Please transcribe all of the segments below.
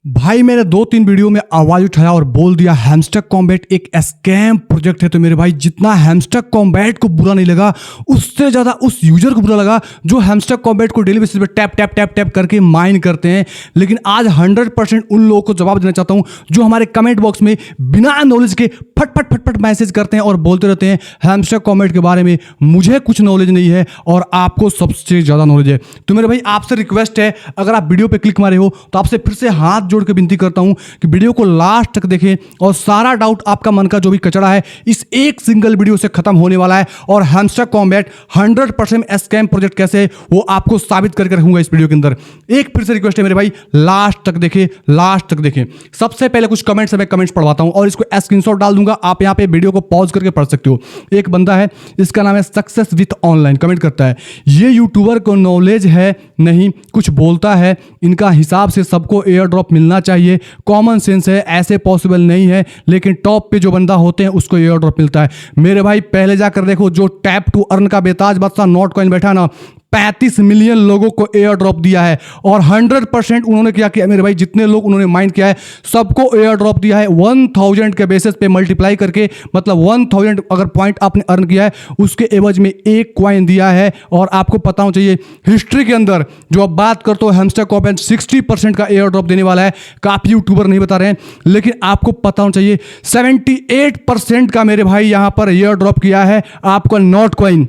भाई मैंने 2-3 वीडियो में आवाज उठाया और बोल दिया हैमस्टर कॉम्बैट एक स्कैम प्रोजेक्ट है। तो मेरे भाई जितना हैमस्टर कॉम्बैट को बुरा नहीं लगा उससे ज्यादा उस यूजर को बुरा लगा जो हैमस्टर कॉम्बैट को डेली बेसिस पे टैप टैप टैप टैप करके माइन करते हैं। लेकिन आज 100% उन लोगों को जवाब देना चाहता हूं जो हमारे कमेंट बॉक्स में बिना नॉलेज के फट फट फट फट मैसेज करते हैं और बोलते रहते हैं हैमस्टर कॉम्बैट के बारे में मुझे कुछ नॉलेज नहीं है और आपको सबसे ज्यादा नॉलेज है। तो मेरे भाई आपसे रिक्वेस्ट है, अगर आप वीडियो पे क्लिक मारे हो तो आपसे फिर से हाथ जोड़ के विनती करता हूं कि वीडियो को लास्ट तक देखें और सारा डाउट आपका मन का जो भी कचरा है इस एक सिंगल वीडियो से खत्म होने वाला है। और हैमस्टर कॉम्बैट 100% स्कैम प्रोजेक्ट कैसे है वो आपको साबित करके रखूंगा इस वीडियो के अंदर। एक फिर से रिक्वेस्ट है मेरे भाई, लास्ट तक देखें, लास्ट तक देखें। सबसे पहले कुछ कमेंट्स मैं कमेंट्स पढ़वाता हूं और इसको स्क्रीनशॉट डाल दूंगा, आप यहां पे वीडियो को पॉज करके पढ़ सकते हो। एक बंदा है, इसका नाम है सक्सेस विथ ऑनलाइन, कमेंट करता है ये यूट्यूबर को नॉलेज है नहीं, कुछ बोलता है, इनका हिसाब से सबको एयर ड्रॉप मिलना चाहिए, कॉमन सेंस है, ऐसे पॉसिबल नहीं है, लेकिन टॉप पे जो बंदा होते हैं उसको एयर ड्रॉप मिलता है। मेरे भाई पहले जाकर देखो, जो टैप टू अर्न का बेताज बादशाह नॉट कॉइन बैठा ना 35 मिलियन लोगों को एयर ड्रॉप दिया है और 100% उन्होंने क्या किया मेरे भाई, जितने लोग उन्होंने माइंड किया है सबको एयर ड्रॉप दिया है 1000 के बेसिस पे मल्टीप्लाई करके, मतलब 1000 अगर पॉइंट आपने अर्न किया है उसके एवज में एक कॉइन दिया है। और आपको पता होना चाहिए हिस्ट्री के अंदर जो अब बात करते हो हैमस्टर कॉम्बैट 60% का एयर ड्रॉप देने वाला है। काफी यूट्यूबर नहीं बता रहे हैं लेकिन आपको पता होना चाहिए 78% का मेरे भाई यहां पर एयर ड्रॉप किया है आपको नॉट कॉइन।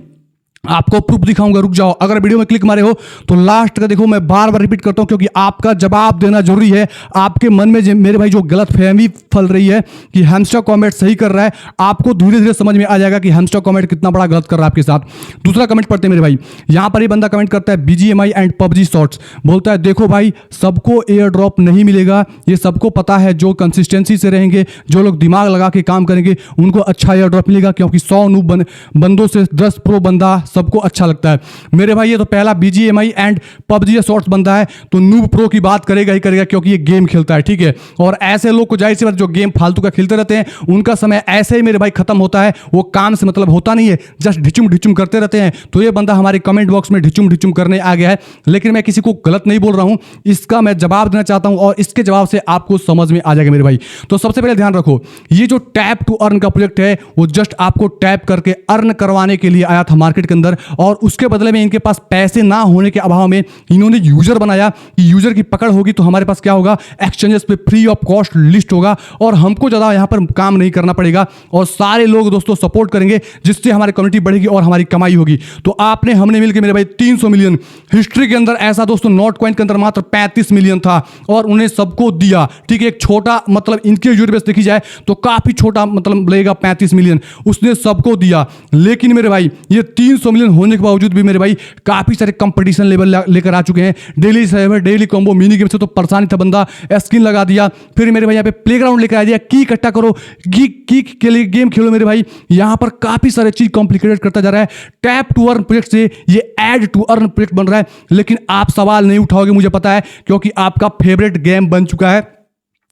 आपको प्रूफ दिखाऊंगा, रुक जाओ। अगर वीडियो में क्लिक मारे हो तो लास्ट का देखो, मैं बार बार रिपीट करता हूं क्योंकि आपका जवाब देना जरूरी है। आपके मन में मेरे भाई जो गलत फहमी फैल रही है कि हैमस्टर कॉम्बैट सही कर रहा है, आपको धीरे धीरे समझ में आ जाएगा कि हैमस्टर कॉम्बैट कितना बड़ा गलत कर रहा है आपके साथ। दूसरा कमेंट पढ़ते हैं मेरे भाई, यहां पर ये बंदा कमेंट करता है BGMI एंड PUBG शॉर्ट्स, बोलता है देखो भाई सबको एयर ड्रॉप नहीं मिलेगा, ये सबको पता है, जो कंसिस्टेंसी से रहेंगे, जो लोग दिमाग लगा के काम करेंगे उनको अच्छा एयर ड्रॉप मिलेगा, क्योंकि 100 नूब बंदों से 10 प्रो बंदा सबको अच्छा लगता है। मेरे भाई ये तो पहला BGMI एंड PUBG शॉर्ट्स बंदा है तो नूब प्रो की बात करेगा ही करेगा क्योंकि ये गेम खेलता है, ठीक है। और ऐसे लोग को जाहिर सी बात जो गेम फालतू का खेलते रहते हैं उनका समय ऐसे ही मेरे भाई खत्म होता है, वो काम से मतलब होता नहीं है, जस्ट ढिचुम ढिचुम करते रहते हैं। तो ये बंदा हमारे कमेंट बॉक्स में ढिचुम ढिचुम करने आ गया है, लेकिन मैं किसी को गलत नहीं बोल रहा हूं, इसका मैं जवाब देना चाहता हूं और इसके जवाब से आपको समझ में आ जाएगा मेरे भाई। तो सबसे पहले ध्यान रखो, ये जो टैप टू अर्न का प्रोजेक्ट है वो जस्ट आपको टैप करके अर्न करवाने के लिए आया था मार्केट के अंदर, और उसके बदले में इनके पास पैसे ना होने के अभाव में इन्होंने यूजर बनाया कि यूजर की पकड़ होगी तो हमारे पास क्या होगा, एक्सचेंजेस पे फ्री ऑफ कॉस्ट लिस्ट होगा और हमको ज्यादा यहां पर काम नहीं करना पड़ेगा और सारे लोग दोस्तों सपोर्ट करेंगे जिससे हमारी कम्युनिटी बढ़ेगी और हमारी कमाई होगी। तो आपने हमने मिलकर मेरे भाई 300 मिलियन, हिस्ट्री के अंदर ऐसा दोस्तों नॉट कॉइन के अंदर मात्र 35 मिलियन था और उन्हें सबको दिया, ठीक है। एक छोटा मतलब इनके यूजर बेस देखी जाए तो काफी छोटा मतलब लगेगा 35 मिलियन, उसने सबको दिया। लेकिन मेरे भाई ये 300 मिलियन होने के बावजूद भी मेरे भाई काफी सारे कंपटीशन लेवल लेकर आ चुके हैं, daily server, daily combo, mini game से तो परेशानी था बंदा, स्किन लगा दिया, फिर मेरे भाई यहाँ पे प्लेग्राउंड लेकर आ दिया, की इकट्ठा करो, की के लिए गेम खेलो मेरे भाई। यहां पर काफी सारे चीज कॉम्प्लिकेटेड करता जा रहा है। टैप टू अर्न प्रोजेक्ट से ये ऐड टू अर्न प्रोजेक्ट बन रहा है, लेकिन आप सवाल नहीं उठाओगे मुझे पता है, क्योंकि आपका फेवरेट गेम बन चुका है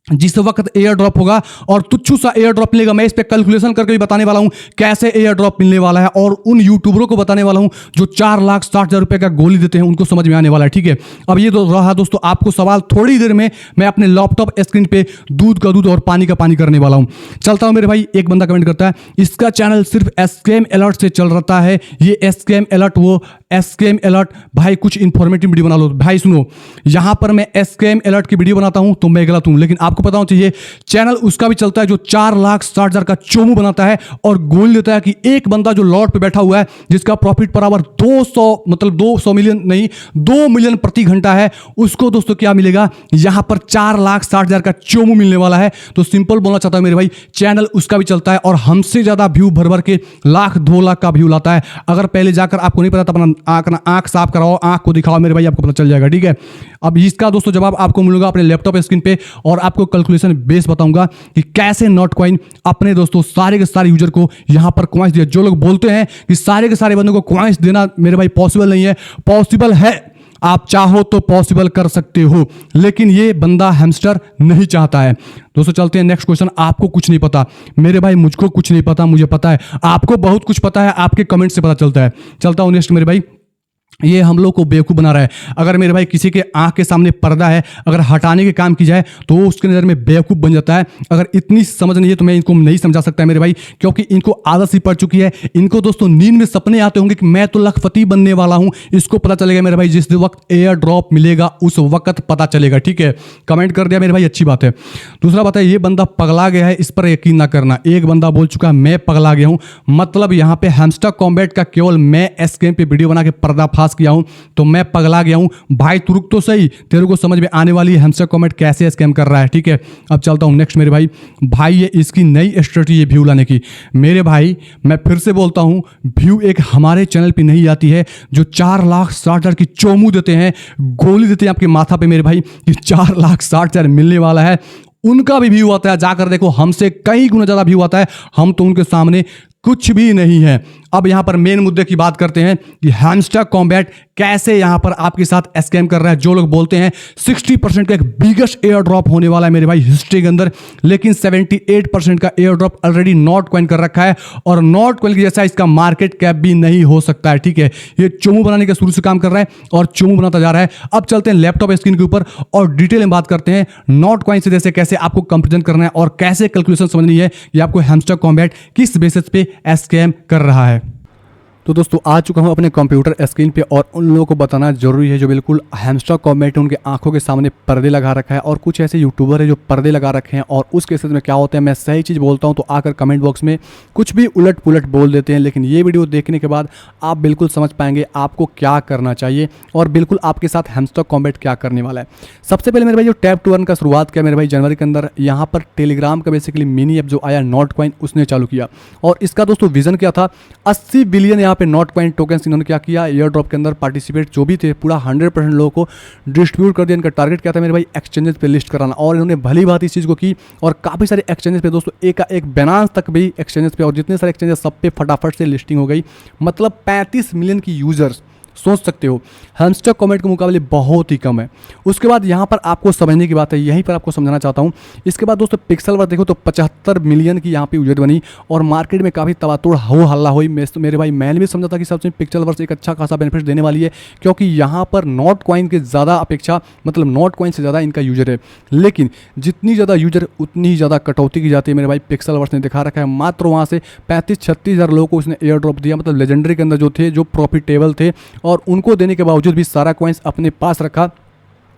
जिस वक्त एयर ड्रॉप होगा और तुच्छ सा एयर ड्रॉप मिलेगा। मैं इस पे कैलकुलेशन करके भी बताने वाला हूं कैसे एयर ड्रॉप मिलने वाला है और उन यूट्यूबरों को बताने वाला हूं जो 4,60,000 रुपए का गोली देते हैं, उनको समझ में आने वाला है, ठीक है। अब ये तो रहा दोस्तों आपको सवाल, थोड़ी देर में मैं अपने लैपटॉप स्क्रीन पे दूध का दूध और पानी का पानी करने वाला हूं। चलता हूं मेरे भाई। एक बंदा कमेंट करता है इसका चैनल सिर्फ स्कैम अलर्ट से चल रहा है, ये स्कैम अलर्ट, वो स्कैम अलर्ट। भाई कुछ इंफॉर्मेटिव वीडियो बना लो। भाई सुनो, यहां पर मैं स्कैम अलर्ट की वीडियो बनाता हूं तो मैं गलत हूं, लेकिन आपको पता होना चाहिए चैनल उसका भी चलता है जो 4,60,000 का चोमू बनाता है और गोल देता है कि एक बंदा जो लॉट पे बैठा हुआ है जिसका प्रॉफिट पर आवर 200 मतलब 200 मिलियन नहीं 2 मिलियन प्रति घंटा है, उसको दोस्तों क्या मिलेगा, यहां पर 4,60,000 का चोमू मिलने वाला है। तो सिंपल बोलना चाहता हूं मेरे भाई, चैनल उसका भी चलता है और हमसे ज्यादा व्यू भर भर के 1,00,000 2 लाख का व्यू लाता है। अगर पहले जाकर आपको नहीं पता तो अपना आंख साफ कराओ, आंख को दिखाओ मेरे भाई, आपको पता चल जाएगा, ठीक है। अब इसका दोस्तों जवाब आपको मिलेगा अपने लैपटॉप स्क्रीन पे और आपको कैलकुलेशन बेस बताऊंगा कि कैसे नॉट कॉइन अपने दोस्तों सारे के सारे यूजर को यहां पर कॉइंस दिया। जो लोग बोलते हैं कि सारे के सारे बंदों को कॉइंस देना मेरे भाई पॉसिबल नहीं है, पॉसिबल है, आप चाहो तो पॉसिबल कर सकते हो, लेकिन ये बंदा हैमस्टर नहीं चाहता है। दोस्तों चलते हैं नेक्स्ट क्वेश्चन। आपको कुछ नहीं पता मेरे भाई, मुझको कुछ नहीं पता, मुझे पता है, आपको बहुत कुछ पता है, आपके कमेंट से पता चलता है। चलता हूं नेक्स्ट मेरे भाई। ये हम लोग को बेवकूफ़ बना रहा है। अगर मेरे भाई किसी के आंख के सामने पर्दा है, अगर हटाने के काम की जाए तो वो उसके नज़र में बेवकूफ़ बन जाता है। अगर इतनी समझ नहीं है तो मैं इनको नहीं समझा सकता मेरे भाई, क्योंकि इनको आदत सी पड़ चुकी है। इनको दोस्तों नींद में सपने आते होंगे कि मैं तो लखपति बनने वाला हूँ। इसको पता चलेगा मेरे भाई जिस वक्त एयर ड्रॉप मिलेगा उस वक्त पता चलेगा, ठीक है। कमेंट कर दिया मेरे भाई, अच्छी बात है। दूसरा बात है, ये बंदा पगला गया है, इस पर यकीन ना करना। एक बंदा बोल चुका है मैं पगला गया हूँ, मतलब यहाँ पे हैमस्टर कॉम्बैट का केवल मैं एस्केम पे वीडियो बना के पर्दाफाश किया हूँ तो मैं पगला गया हूं। भाई तू रुक तो सही, तेरे को समझ में आने वाली है हैमस्टर कॉम्बैट कैसे स्कैम कर रहा है, ठीक है। अब चलता हूं नेक्स्ट मेरे भाई ये इसकी नई स्ट्रेटजी है व्यू लाने की। मेरे भाई मैं फिर से बोलता हूं, व्यू एक हमारे चैनल पे नहीं आती है जो 4,60,000 की चोमू देते हैं, गोली देते हैं आपके माथा पे मेरे भाई कि 4,60,000 मिलने वाला है। उनका भी व्यू आता है, जाकर देखो हमसे कई गुना ज़्यादा व्यू आता है। हम तो उनके सामने कुछ भी नहीं है। अब यहाँ पर मेन मुद्दे की बात करते हैं कि हैमस्टर कॉम्बैट कैसे यहाँ पर आपके साथ स्कैम कर रहा है। जो लोग बोलते हैं 60% का एक बिगेस्ट एयर ड्रॉप होने वाला है मेरे भाई हिस्ट्री के अंदर, लेकिन 78% का air drop already not coin कर रखा है और नॉट कॉइन के जैसा इसका मार्केट कैप भी नहीं हो सकता है, ठीक है। ये चोमू बनाने का शुरू से काम कर रहा है और चोमू बनाता जा रहा है। अब चलते हैं लैपटॉप स्क्रीन के ऊपर और डिटेल में बात करते हैं नॉट कॉइन से जैसे कैसे आपको कंपेरिजन करना है और कैसे कैलकुलेशन समझनी है कि आपको हैमस्टर कॉम्बैट किस बेसिस पे स्कैम कर रहा है। तो दोस्तों आ चुका हूं अपने कंप्यूटर स्क्रीन पे और उन लोगों को बताना जरूरी है जो बिल्कुल हैमस्टर कॉम्बैट उनके आंखों के सामने पर्दे लगा रखा है और कुछ ऐसे यूट्यूबर है जो पर्दे लगा रखे हैं और उस केसेस में क्या होता है, मैं सही चीज़ बोलता हूं तो आकर कमेंट बॉक्स में कुछ भी उलट पुलट बोल देते हैं, लेकिन ये वीडियो देखने के बाद आप बिल्कुल समझ पाएंगे आपको क्या करना चाहिए और बिल्कुल आपके साथ हैमस्टर कॉम्बैट क्या करने वाला है। सबसे पहले मेरे भाई जो टैप टू अर्न का शुरुआत किया मेरे भाई जनवरी के अंदर, यहाँ पर टेलीग्राम का बेसिकली मिनी ऐप जो आया नॉट कॉइन उसने चालू किया और इसका दोस्तों विजन क्या था, 80 बिलियन यहाँ पे नॉट कॉइन इन्होंने क्या किया, एयर ड्रॉप के अंदर पार्टिसिपेट जो भी थे पूरा 100% लोगों को डिस्ट्रीब्यूट कर दिया। इनका टारगेट क्या था मेरे भाई, एक्सचेंजेस पे लिस्ट कराना और इन्होंने भली बात इस चीज़ को की और काफ़ी सारे एक्सचेंजेस पे दोस्तों एक बैनांस तक भी एक्सचेंजेस पे और जितने सारे एक्सचेंजेस सब पे फटाफट से लिस्टिंग हो गई। मतलब 35 मिलियन की यूजर्स, सोच सकते हो हैमस्टर कॉम्बैट के मुकाबले बहुत ही कम है। उसके बाद यहाँ पर आपको समझने की बात है, यहीं पर आपको समझाना चाहता हूँ। इसके बाद दोस्तों पिक्सेलवर्स देखो तो 75 मिलियन की यहाँ पे यूजर बनी और मार्केट में काफ़ी तबातुड़ हो हल्ला हुई। मेरे भाई मैंने भी समझा था कि सबसे पिक्सेलवर्स एक अच्छा खासा बेनिफिट देने वाली है क्योंकि यहाँ पर नॉट कॉइन के ज़्यादा अपेक्षा, मतलब नॉट कॉइन से ज़्यादा इनका यूजर है, लेकिन जितनी ज़्यादा यूजर उतनी ही ज़्यादा कटौती की जाती है मेरे भाई। पिक्सेलवर्स ने दिखा रखा है मात्र वहाँ से 35-36 हज़ार लोगों को उसने एयर ड्रॉप दिया, मतलब लेजेंडरी के अंदर जो थे जो प्रॉफिटेबल थे और उनको देने के बावजूद भी सारा कॉइन्स अपने पास रखा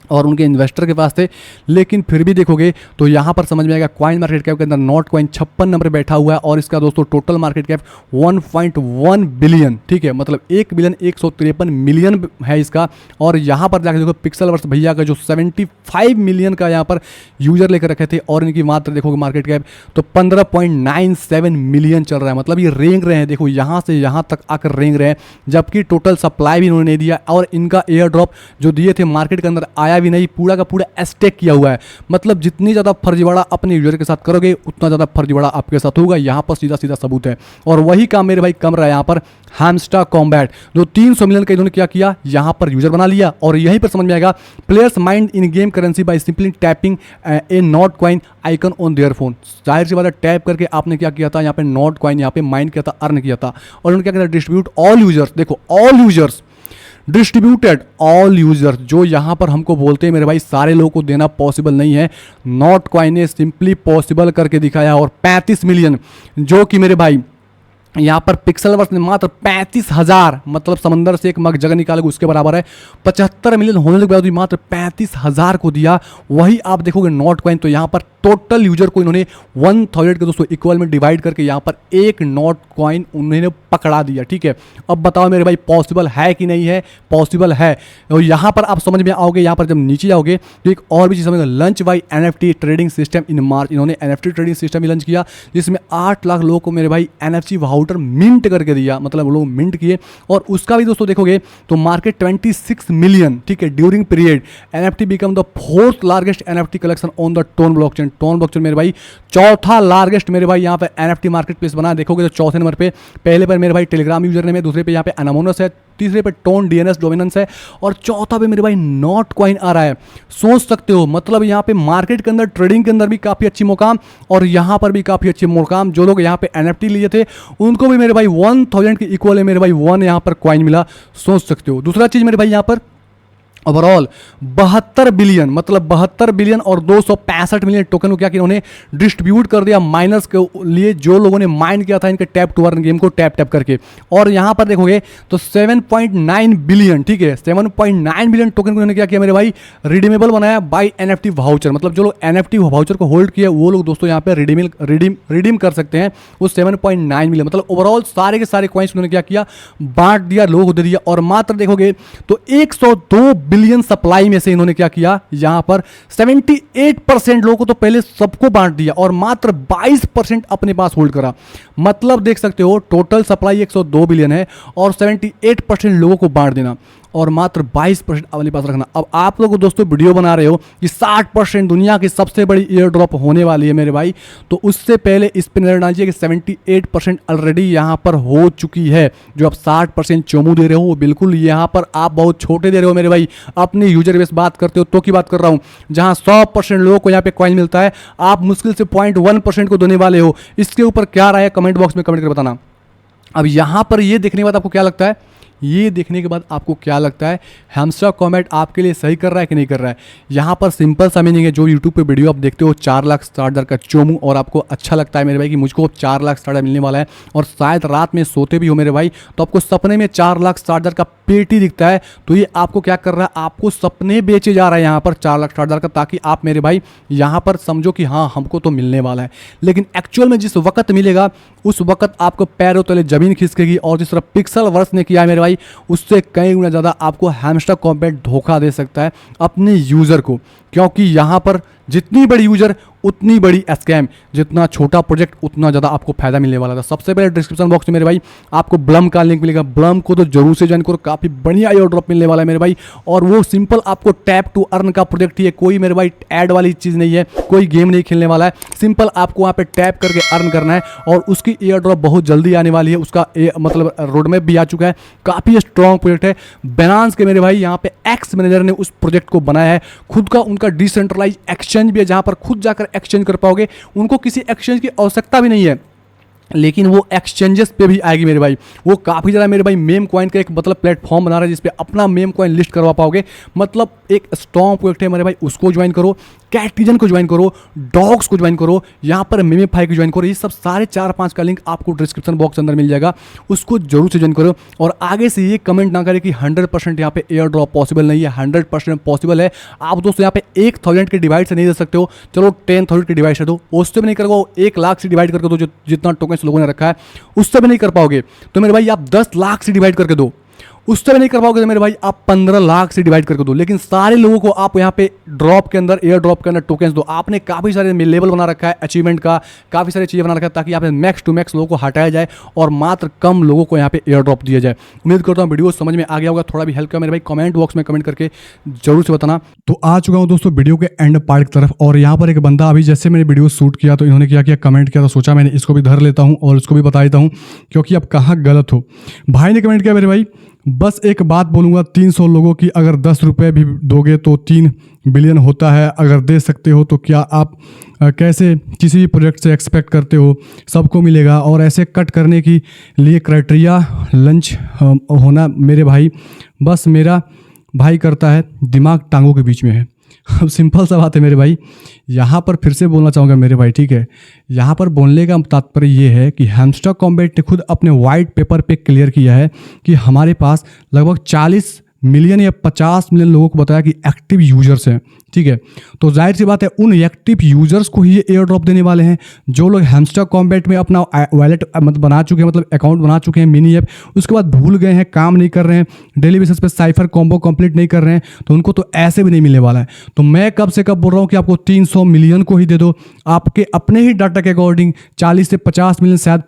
और उनके इन्वेस्टर के पास थे। लेकिन फिर भी देखोगे तो यहाँ पर समझ में आएगा कॉइन मार्केट कैप के अंदर नॉट कॉइन 56 नंबर बैठा हुआ है और इसका दोस्तों टोटल मार्केट कैप 1.1 बिलियन, ठीक है, मतलब 1,153 मिलियन है इसका। और यहाँ पर जाकर देखो पिक्सेलवर्स भैया का जो 75 मिलियन का यहाँ पर यूजर लेकर रखे थे और इनकी मात्र देखोगे मार्केट कैप तो 15.97 मिलियन चल रहा है। मतलब ये रेंग रहे हैं, देखो यहाँ से यहाँ तक आकर रेंग रहे हैं, जबकि टोटल सप्लाई भी इन्होंने नहीं दिया और इनका एयर ड्रॉप जो दिए थे मार्केट के अंदर आया भी नहीं, पूरा का पूरा स्टेक किया हुआ है। मतलब जितनी ज़्यादा फर्जीवाड़ा अपने यूजर के साथ करोगे उतना ज़्यादा फर्जीवाड़ा आपके साथ होगा। यहाँ पर सीधा सीधा सबूत है और वही काम मेरे भाई कम रहा है यहाँ पर हैमस्टर कॉम्बैट जो 300 मिलियन का इन्होंने क्या किया, यहाँ पर यूजर बना लिया और यहीं पर समझ में आएगा players mind in game currency by simply tapping A not coin icon on their phone. जाहिर सी बात है टैप करके आपने क्या किया था, यहाँ पे नॉट कॉइन यहाँ पे माइंड किया था, अर्न किया था और उन्होंने क्या किया था, डिस्ट्रीब्यूट ऑल यूजर्स। देखो all users, distributed all users, जो यहाँ पर हमको बोलते हैं मेरे भाई सारे लोगों को देना पॉसिबल नहीं है, नॉट कॉइन ने सिंपली पॉसिबल करके दिखाया और 35 मिलियन जो कि मेरे भाई यहाँ पर पिक्सेलवर्स ने मात्र 35,000, मतलब समंदर से एक मग जगह निकालोगे उसके बराबर है, 75 मिलियन होने के बाद भी मात्र 35,000 को दिया। वही आप देखोगे नॉट कॉइन तो यहाँ पर टोटल यूजर को इन्होंने 1000 के दोस्तों इक्वल में डिवाइड करके यहाँ पर एक नॉट कॉइन उन्होंने पकड़ा दिया, ठीक है। अब बताओ मेरे भाई पॉसिबल है कि नहीं है, पॉसिबल है। और यहाँ पर आप समझ में आओगे, यहाँ पर जब नीचे आओगे तो एक और भी चीज़ समझेगा, launch by NFT trading system in March. इन्होंने NFT ट्रेडिंग सिस्टम भी लंच किया जिसमें 8 लाख लोगों को मेरे भाई NFC वाउचर मिंट करके दिया, मतलब लोग मिंट किए और उसका भी दोस्तों देखोगे तो मार्केट 26 मिलियन, ठीक है, during period NFT become the 4th largest NFT collection on the tone blockchain, tone blockchain मेरे भाई चौथा लार्जेस्ट मेरे भाई यहाँ पे NFT मार्केट प्लेस बना। देखोगे तो चौथे नंबर पे, पहले पर मेरे भाई टेलीग्राम यूजर नेम है, दूसरे पे यहाँ पे अनामोनस है, तीसरे पे टोन DNS डोमिनेंस है और चौथा पे मेरे भाई नॉट कॉइन आ रहा है। सोच सकते हो मतलब यहाँ पे मार्केट के अंदर, ट्रेडिंग के अंदर भी काफ़ी अच्छी मुकाम और यहाँ पर भी काफ़ी अच्छी मुकाम। जो लोग यहाँ पे NFT लिए थे उनको भी मेरे भाई 1000 के इक्वल है मेरे भाई 1 यहाँ पर कॉइन मिला, सोच सकते हो। दूसरा चीज़ मेरे भाई यहाँ पर ओवरऑल 72 बिलियन मतलब 72 बिलियन और 265 मिलियन टोकन को क्या कि उन्होंने डिस्ट्रीब्यूट कर दिया माइनर्स के लिए, जो लोगों ने माइन किया था इनके टैप टू अर्न गेम को टैप करके। और यहाँ पर देखोगे तो 7.9 बिलियन, ठीक है, 7.9 बिलियन टोकन को उन्होंने क्या किया मेरे भाई रिडीमेबल बनाया बाय NFT वाउचर। मतलब जो लोग NFT वाउचर को होल्ड किया वो लोग दोस्तों यहाँ पे रिडीम कर सकते हैं वो 7.9 मिलियन। मतलब ओवरऑल सारे के सारे कॉइन्स उन्होंने क्या किया, बांट दिया, लोगों को दे दिया। और मात्र देखोगे तो 102 बिलियन सप्लाई में से इन्होंने क्या किया, यहां पर 78% लोगों को तो पहले सबको बांट दिया और मात्र 22% अपने पास होल्ड करा। मतलब देख सकते हो टोटल सप्लाई 102 बिलियन है और 78% लोगों को बांट देना और मात्र 22% अपने पास रखना। अब आप लोग दोस्तों वीडियो बना रहे हो कि 60% दुनिया की सबसे बड़ी एयर ड्रॉप होने वाली है मेरे भाई, तो उससे पहले इस पर नजर डालिए कि 78% ऑलरेडी यहाँ पर हो चुकी है। जो आप 60% चोमू दे रहे हो वो बिल्कुल यहाँ पर आप बहुत छोटे दे रहे हो मेरे भाई। अपनी यूजर बेस बात करते हो तो की बात कर रहा हूँ, जहाँ 100% लोगों को यहाँ पे कॉइन मिलता है, आप मुश्किल से 0.1% को देने वाले हो। इसके ऊपर क्या राय है कमेंट बॉक्स में कमेंट कर बताना। अब यहाँ पर ये देखने के बाद आपको क्या लगता है, ये देखने के बाद आपको क्या लगता है हैमस्टर कॉम्बैट आपके लिए सही कर रहा है कि नहीं कर रहा है। यहाँ पर सिंपल सा मीनिंग है, जो यूट्यूब पे वीडियो आप देखते हो 4,60,000 का चोमू और आपको अच्छा लगता है मेरे भाई कि मुझको 4,60,000 मिलने वाला है और शायद रात में सोते भी हो मेरे भाई तो आपको सपने में 4,60,000 का पेटी दिखता है, तो ये आपको क्या कर रहा है, आपको सपने बेचे जा रहा है यहाँ पर 4,60,000 का, ताकि आप मेरे भाई यहाँ पर समझो कि हाँ हमको तो मिलने वाला है। लेकिन एक्चुअल में जिस वक्त मिलेगा उस वक्त आपको पैरों तले जमीन खिसकेगी और जिस तरह पिक्सल वर्स ने किया है मेरे भाई उससे कई गुना ज़्यादा आपको हैमस्टर कॉम्बैट धोखा दे सकता है अपने यूज़र को, क्योंकि यहाँ पर जितनी बड़ी यूजर उतनी बड़ी स्कैम, जितना छोटा प्रोजेक्ट उतना ज़्यादा आपको फायदा मिलने वाला था। सबसे पहले डिस्क्रिप्शन बॉक्स में मेरे भाई आपको ब्लम का लिंक मिलेगा, ब्लम को तो जरूर से ज्वाइन करो, काफ़ी बढ़िया एयर ड्रॉप मिलने वाला है मेरे भाई। और वो सिंपल आपको टैप टू अर्न का प्रोजेक्ट ही है, कोई मेरे भाई ऐड वाली चीज़ नहीं है, कोई गेम नहीं खेलने वाला है, सिंपल आपको वहाँ पे टैप करके अर्न करना है और उसकी एयर ड्रॉप बहुत जल्दी आने वाली है। उसका मतलब रोड मैप भी आ चुका है, काफ़ी स्ट्रॉन्ग प्रोजेक्ट है। Binance के मेरे भाई यहाँ पे एक्स मैनेजर ने उस प्रोजेक्ट को बनाया है, खुद का उनका डिसेंट्रलाइज एक्सचेंज भी है जहाँ पर खुद जाकर एक्सचेंज कर पाओगे, उनको किसी एक्सचेंज की आवश्यकता भी नहीं है, लेकिन वो एक्सचेंजेस पे भी आएगी मेरे भाई। वो काफ़ी ज़्यादा मेरे भाई मेम कॉइन का एक मतलब प्लेटफॉर्म बना रहा है जिसपे अपना मेम कॉइन लिस्ट करवा पाओगे। मतलब एक स्ट्रॉन्ग प्रोजेक्ट है मेरे भाई, उसको ज्वाइन करो, कैटिजन को ज्वाइन करो, डॉग्स को ज्वाइन करो, यहाँ पर मेमेफाई को ज्वाइन करो। ये सब सारे 4-5 का लिंक आपको डिस्क्रिप्शन बॉक्स अंदर मिल जाएगा, उसको जरूर से ज्वाइन करो। और आगे से ये कमेंट ना करें कि 100% यहाँ पे एयर ड्रॉप पॉसिबल नहीं है, 100% पॉसिबल है। आप दोस्तों यहाँ पे 1,000 के डिवाइड से नहीं दे सकते हो, चलो 10,000 के डिवाइड से दो, उससे भी नहीं कर पाओ 1 लाख से डिवाइड करके दो, जो जितना टोकन लोगों ने रखा है उससे भी नहीं कर पाओगे तो मेरे भाई आप 10 लाख से डिवाइड करके दो, उससे भी नहीं कर पाओगे तो मेरे भाई आप 15 लाख से डिवाइड करके दो। लेकिन सारे लोगों को आप यहाँ पे ड्रॉप के अंदर, एयर ड्रॉप के अंदर टोकन्स दो। आपने काफ़ी सारे लेवल बना रखा है अचीवमेंट का, काफ़ी सारी चीज़ें बना रखा है ताकि यहाँ पे मैक्स टू मैक्स लोगों को हटाया जाए और मात्र कम लोगों को यहाँ पे एयर ड्रॉप दिया जाए। उम्मीद करता हूँ वीडियो समझ में आ गया होगा, थोड़ा भी हेल्प किया मेरे भाई कमेंट बॉक्स में कमेंट करके जरूर से बताना। तो आ चुका हूँ दोस्तों वीडियो के एंड पार्ट की तरफ, और यहाँ पर एक बंदा अभी जैसे मैंने वीडियो शूट किया तो इन्होंने क्या किया, कमेंट किया, तो सोचा मैंने इसको भी धर लेता हूँ और इसको भी बता देता हूँ क्योंकि अब कहाँ गलत हो। भाई ने कमेंट किया मेरे भाई, बस एक बात बोलूँगा, 300 लोगों की अगर 10 रुपये भी दोगे तो 3 बिलियन होता है। अगर दे सकते हो तो क्या आप कैसे किसी भी प्रोजेक्ट से एक्सपेक्ट करते हो सबको मिलेगा? और ऐसे कट करने की लिए क्राइटेरिया लंच होना मेरे भाई, बस मेरा भाई करता है, दिमाग टांगों के बीच में है। अब सिंपल सा बात है मेरे भाई, यहाँ पर फिर से बोलना चाहूँगा मेरे भाई, ठीक है, यहाँ पर बोलने का तात्पर्य ये है कि हैमस्टर कॉम्बैट ने खुद अपने वाइट पेपर पे क्लियर किया है कि हमारे पास लगभग 40 मिलियन या 50 मिलियन लोगों को बताया कि एक्टिव यूजर्स हैं, ठीक है। तो जाहिर सी बात है उन एक्टिव यूजर्स को ही ये एयर ड्रॉप देने वाले हैं। जो लोग हैमस्टर कॉम्बैट में अपना वॉलेट बना चुके हैं, मतलब अकाउंट बना चुके हैं मिनी ऐप, उसके बाद भूल गए हैं, काम नहीं कर रहे हैं, डेली बेसिस पे साइफर कॉम्बो कंप्लीट नहीं कर रहे हैं, तो उनको तो ऐसे भी नहीं मिलने वाला है। तो मैं कब से कब बोल रहा हूँ कि आपको 300 मिलियन को ही दे दो, आपके अपने ही डाटा के अकॉर्डिंग 40 से 50 मिलियन, शायद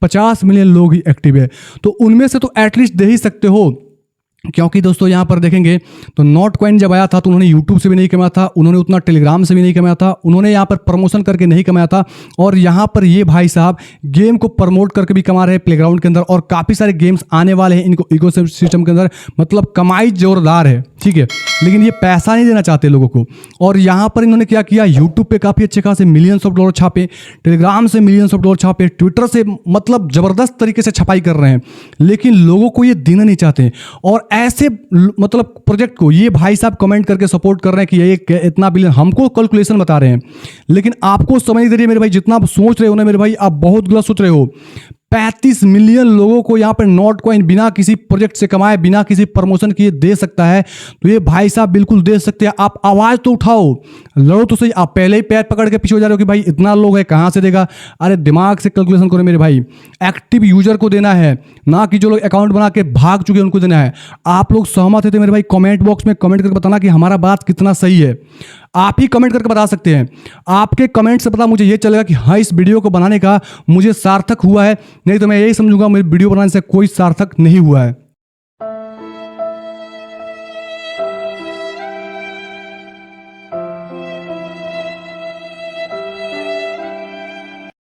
50 मिलियन लोग ही एक्टिव है, तो उनमें से तो एटलीस्ट दे ही सकते हो क्योंकि दोस्तों यहाँ पर देखेंगे तो नॉट कॉइन जब आया था तो उन्होंने यूट्यूब से भी नहीं कमाया था, उन्होंने उतना टेलीग्राम से भी नहीं कमाया था, उन्होंने यहाँ पर प्रमोशन करके नहीं कमाया था। और यहाँ पर ये भाई साहब गेम को प्रमोट करके भी कमा रहे हैं प्लेग्राउंड के अंदर, और काफ़ी सारे गेम्स आने वाले हैं इनको इकोसिस्टम के अंदर, मतलब कमाई जोरदार है, ठीक है। लेकिन ये पैसा नहीं देना चाहते लोगों को। और यहाँ पर इन्होंने क्या किया, यूट्यूब पे काफ़ी अच्छे खासे मिलियंस ऑफ डॉलर छापे, टेलीग्राम से मिलियंस ऑफ डॉलर छापे, ट्विटर से मतलब ज़बरदस्त तरीके से छपाई कर रहे हैं, लेकिन लोगों को ये देना नहीं चाहते। और ऐसे मतलब प्रोजेक्ट को ये भाई साहब कमेंट करके सपोर्ट कर रहे हैं कि ये इतना बिलियन, हमको कैलकुलेशन बता रहे हैं, लेकिन आपको समझ नहीं दे रही है मेरे भाई। जितना आप सोच रहे हो ना मेरे भाई, आप बहुत गलत सोच रहे हो। 35 मिलियन लोगों को यहाँ पर नॉट कॉइन बिना किसी प्रोजेक्ट से कमाए, बिना किसी प्रमोशन किए दे सकता है, तो ये भाई साहब बिल्कुल दे सकते हैं। आप आवाज़ तो उठाओ, लड़ो तो सही। आप पहले ही पैर पकड़ के पीछे हो जा रहे हो कि भाई इतना लोग है कहाँ से देगा। अरे दिमाग से कैलकुलेशन करो मेरे भाई, एक्टिव यूजर को देना है, ना कि जो लोग अकाउंट बना के भाग चुके हैं उनको देना है। आप लोग सहमत है तो मेरे भाई कमेंट बॉक्स में कमेंट करके बताना कि हमारा बात कितना सही है। आप ही कमेंट करके बता सकते हैं, आपके कमेंट से पता मुझे ये चलेगा कि हाँ इस वीडियो को बनाने का मुझे सार्थक हुआ है, नहीं तो मैं यही समझूंगा मेरी वीडियो बनाने से कोई सार्थक नहीं हुआ है।